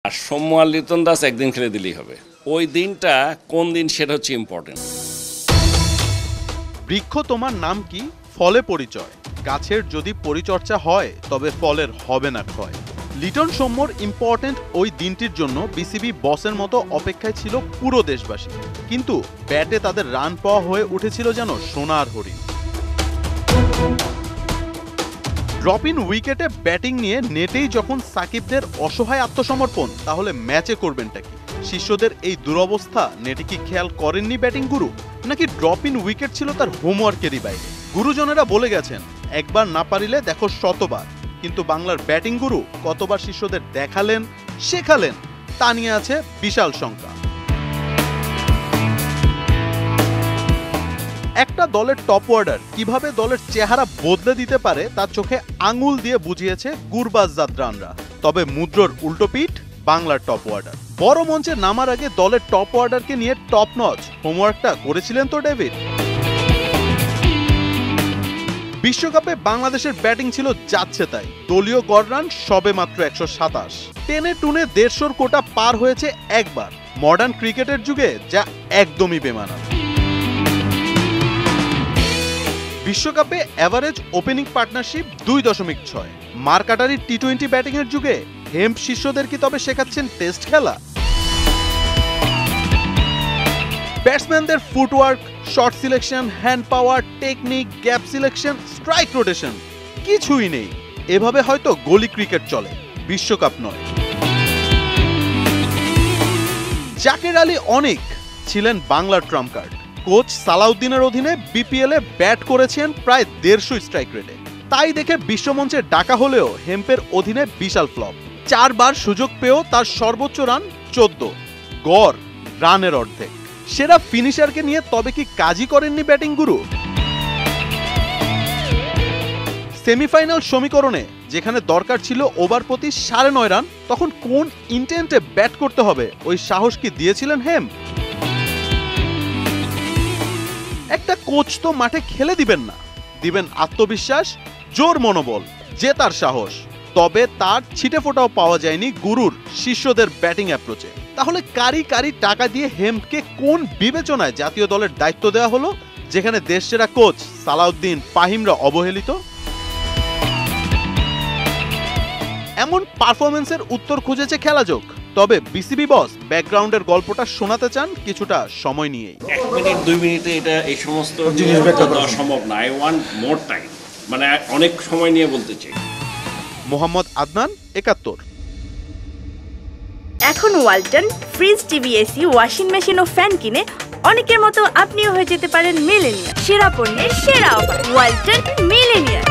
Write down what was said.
আর সৌম্য আর লিটন দাস একদিন খেলে দিলেই হবে। ওই দিনটা কোন দিন সেটা হচ্ছে ইম্পর্টেন্ট। বৃক্ষ তোমার নাম কি, ফলে পরিচয়। গাছের যদি পরিচর্যা হয় তবে ফলের হবে না ক্ষয়। লিটন সৌম্যর ইম্পর্টেন্ট ওই দিনটির জন্য বিসিবি বসের মতো অপেক্ষায় ছিল পুরো দেশবাসী, কিন্তু ব্যাটে তাদের রান পাওয়া হয়ে উঠেছিল যেন সোনার হরিণ। ড্রপ ইন উইকেটে ব্যাটিং নিয়ে নেটেই যখন সাকিবদের অসহায় আত্মসমর্পণ, তাহলে ম্যাচে করবেনটা কি? শিষ্যদের এই দুরবস্থা নেটে কি খেয়াল করেননি ব্যাটিং গুরু, নাকি ড্রপ ইন উইকেট ছিল তার হোমওয়ার্কেরই বাইরে? গুরুজনেরা বলে গেছেন, একবার না পারিলে দেখো শতবার। কিন্তু বাংলার ব্যাটিং গুরু কতবার শিষ্যদের দেখালেন, শেখালেন, তা নিয়ে আছে বিশাল শঙ্কা। একটা দলের টপ অর্ডার কিভাবে দলের চেহারা বদলে দিতে পারে তার চোখে আঙুল দিয়ে বুঝিয়েছে গুরবাজ জাদরানরা। তবে মুদ্রার উল্টো পিঠ বাংলার টপ অর্ডার। বড় মঞ্চে নামার আগে দলের টপ অর্ডারকে নিয়ে টপ নচ হোমওয়ার্কটা করেছিলেন তো ডেভিড। বিশ্বকাপে বাংলাদেশের ব্যাটিং ছিল যাচ্ছে তাই। দলীয় গড় রান সবে মাত্র 127। টেনে টুনে 150 কোটা পার হয়েছে একবার। মডার্ন ক্রিকেটের যুগে যা একদমই বেমানান। বিশ্বকাপে এভারেজ ওপেনিং পার্টনারশিপ 2.6। মার্কাটারি টি-20 ব্যাটিং এর যুগে হেম্প শিষ্যদের কি তবে শেখাচ্ছেন টেস্ট খেলা? ব্যাটসম্যানদের footwork, shot selection, hand power, technique, gap selection, strike rotation কিছুই নেই। এভাবে হয়তো গলি ক্রিকেট চলে, বিশ্বকাপ নয়। জাকের আলী অনেক ছিলেন বাংলার ট্রাম্প কার্ড। কোচ সালাউদ্দিনের অধীনে বিপিএলে ব্যাট করেছেন প্রায় 150 স্ট্রাইক রেটে। তাই দেখে বিশ্বমঞ্চে ডাকা হলেও হেম্পের অধীনে বিশাল ফ্লপ। 4 বার সুযোগ পেয়েও তার সর্বোচ্চ রান 14, গড় রানের অর্ধেক। সেরা ফিনিশারকে নিয়ে তবে কি কাজই করেননি ব্যাটিং গুরু? সেমিফাইনাল সমীকরণে যেখানে দরকার ছিল ওভার প্রতি 9.5 রান, তখন কোন ইন্টেন্টে ব্যাট করতে হবে ওই সাহস কি দিয়েছিলেন হেম্প? একটা কোচ তো মাঠে খেলে দিবেন না, দিবেন আত্মবিশ্বাস, জোর মনোবল, জেতার সাহস। তবে তার ছিটে ফোটাও পাওয়া যায়নি গুরুর শিষ্যদের ব্যাটিং অ্যাপ্রোচে। তাহলে কারি কারি টাকা দিয়ে হেম্পকে কোন বিবেচনায় জাতীয় দলের দায়িত্ব দেওয়া হলো, যেখানে দেশসেরা কোচ সালাউদ্দিন, ফাহিমরা অবহেলিত? এমন পারফরমেন্সের উত্তর খুঁজেছে খেলাযোগ। তবে বিসিবি বস ব্যাকগ্রাউন্ডের গল্পটা শোনাতে চান কিছুটা সময় নিয়েই। 1 মিনিট 2 মিনিটে এটা এই সমস্ত জিনিস ব্যাখ্যা করা সম্ভব না। আই ওয়ান্ট মোর টাইম, মানে অনেক সময় নিয়ে বলতে চাই। মোহাম্মদ আদনান, 71। এখন Walton fridge, TV, AC, washing machine ও ফ্যান কিনে অনেকের মতো আপনিও হয়ে যেতে পারেন মিলেনিয়ার। সেরা পণ্যের সেরা অফার, ওয়ালটন মিলেনিয়ার।